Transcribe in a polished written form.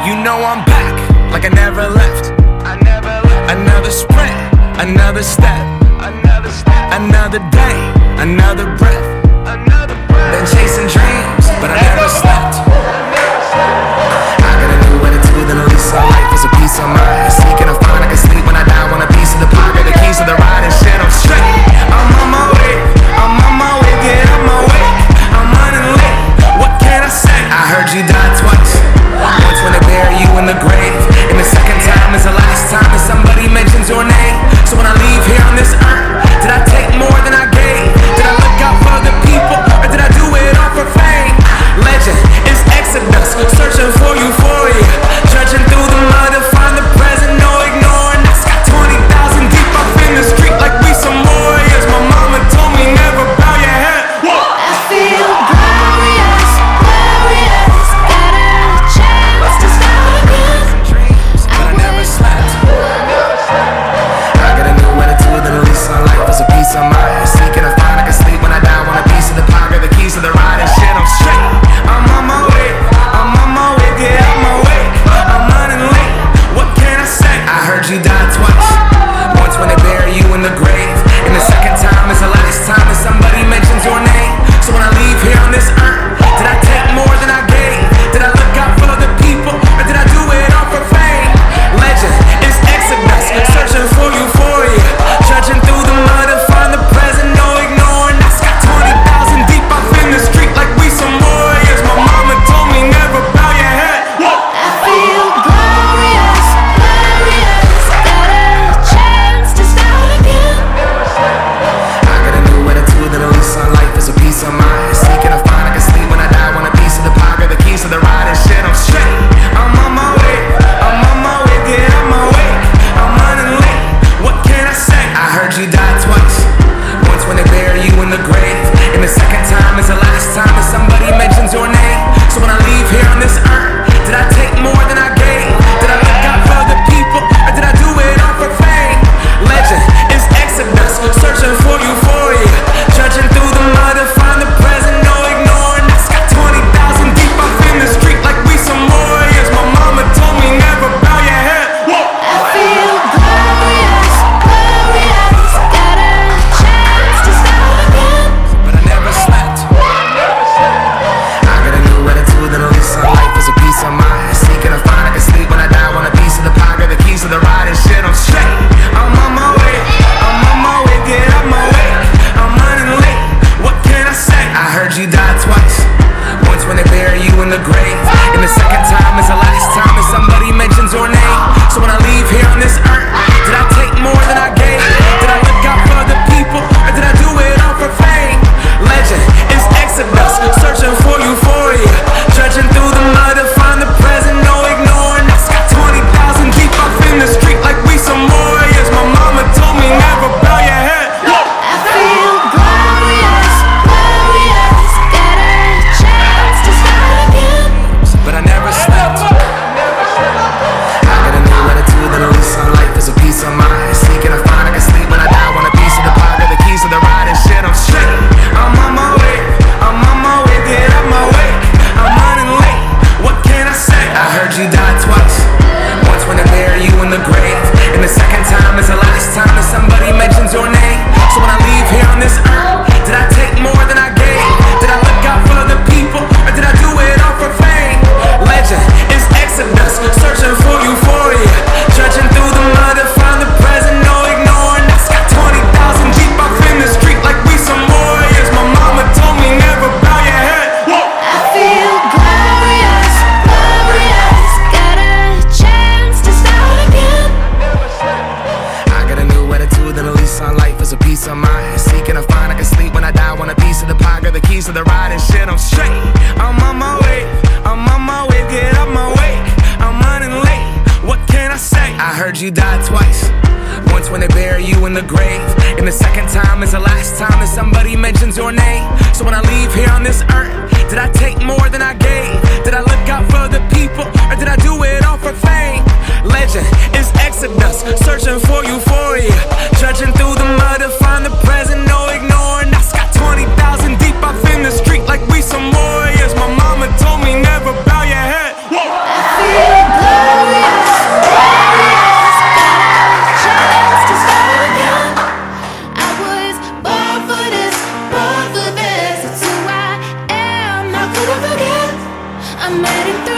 You know I'm back, like I never left. Another sprint, another step, another day, another breath. Been chasing dreams, but I never slept. I got a new attitude and a lease on life is a peace of mind. Sneaking a find I can sleep when I die. Want a piece of the pie, got the keys to the ride and shit. I'm straight. I'm on my way, get up my way. I'm running late, what can I say? I heard you die twice. Once when they bury you in the grave, and the second time is the last time that somebody mentions your name. So when I leave here on this earth, did I take more than I gave? Did I look out for the people, or did I do it all for fame? Legend is Exodus, searching for euphoria. Judging through the mud to find the present, no ignoring. I got 20,000 deep up in the street like we some warriors. My mama told me never bow your head. I feel glorious, glorious. Got a chance to start again. But I never slept. I got a new attitude and a lease on life is a peace of mind. Seeking a find I can sleep when I die. Want a piece of the pie, got the keys to the ride and shit. I'm straight. I'm on my way, get out my way. I'm running late, what can I say? I heard you die twice. Once when they bury you in the grave, and the second time is the last time that somebody mentions your name. So when I leave here on this earth, did I take more than I gave? Did I look out for the people, or did I do it all for fame? Legend is Exodus, searching for euphoria. Judging through the mud to find the present, no ignoring. I got 20,000 deep up in the street like we some warriors. My mama told me never bow your head. I feel glorious, glorious. Got a chance to start again. I got a new attitude and a lease on life is a peace of mind. Seeking a find I can sleep when I die. Want a piece of the pie, got the keys to the ride and shit. I'm straight. I'm on my way, get out my way. I'm running late, what can I say? I heard you die twice. Once when they bury you in the grave, and the second time is the last time that somebody mentions your name. So when I leave here on this earth, did I take more than I gave? Did I look out for the people, or did I do it all for fame? Legend is Exodus, searching for euphoria. Judging through the mud to find the present, no ignoring. I got 20,000 deep up in the street like we some warriors. My mama told me never bow your head. I feel glorious, glorious. Got a chance to start again. But I never slept. I got a new attitude and a lease on life is a peace of mind. Seeking a find I can sleep when I die. Want a piece of the pie, got the keys to the ride and shit. I'm straight. I'm on my way, get out my way. I'm running late, what can I say? I heard you die twice. Once when they bury you in the grave, and the second time is the last time that somebody mentions your name. So when I leave here on this earth, did I take more than I gave? Did I look out for the people, or did I do it all for fame? Legend is Exodus, searching for euphoria. Judging through the mud to find the present, no ignoring. I got 20,000 deep up in the street like we some warriors. My mama told me never bow your head. I feel glorious, glorious. Got a chance to start again. But I never slept. I got a new attitude and a lease on life is a peace of mind. Seeking a find I can sleep when I die. Want a piece of the pie, got the keys to the ride and shit. I'm straight. I'm on my way, get out my way. I'm running late, what can I say? I heard you die twice. Once when they bury you in the grave, and the second time is the last time that somebody mentions your name. So when I leave here on this earth, did I take more than I gave? Did I look out for the people, or did I do it all for fame? Legend is Exodus, searching for euphoria. Judging through the mud to find the present, no ignoring. I got 20,000 deep up in the street like we some warriors. My mama told me never bow your head. I feel glorious, glorious. Got a chance to start again. I got a new attitude and a lease on life is a peace of mind. Seeking a find I can sleep when I die. Want a piece of the pie, got the keys to the ride and shit. I'm straight. I'm on my way, get out my way. I'm running late, what can I say? I heard you die twice. Once when they bury you in the grave, and the second time is the last time that somebody mentions your name. So when I leave here on this earth, did I take more than I gave? Did I look out for the people, or did I do it all for fame? Legend is Exodus, searching for euphoria. Judging through the mud to find the present, no ignoring. I got 20,000 deep up in the street like we some warriors. My mama told me never bow your head. I feel I made it through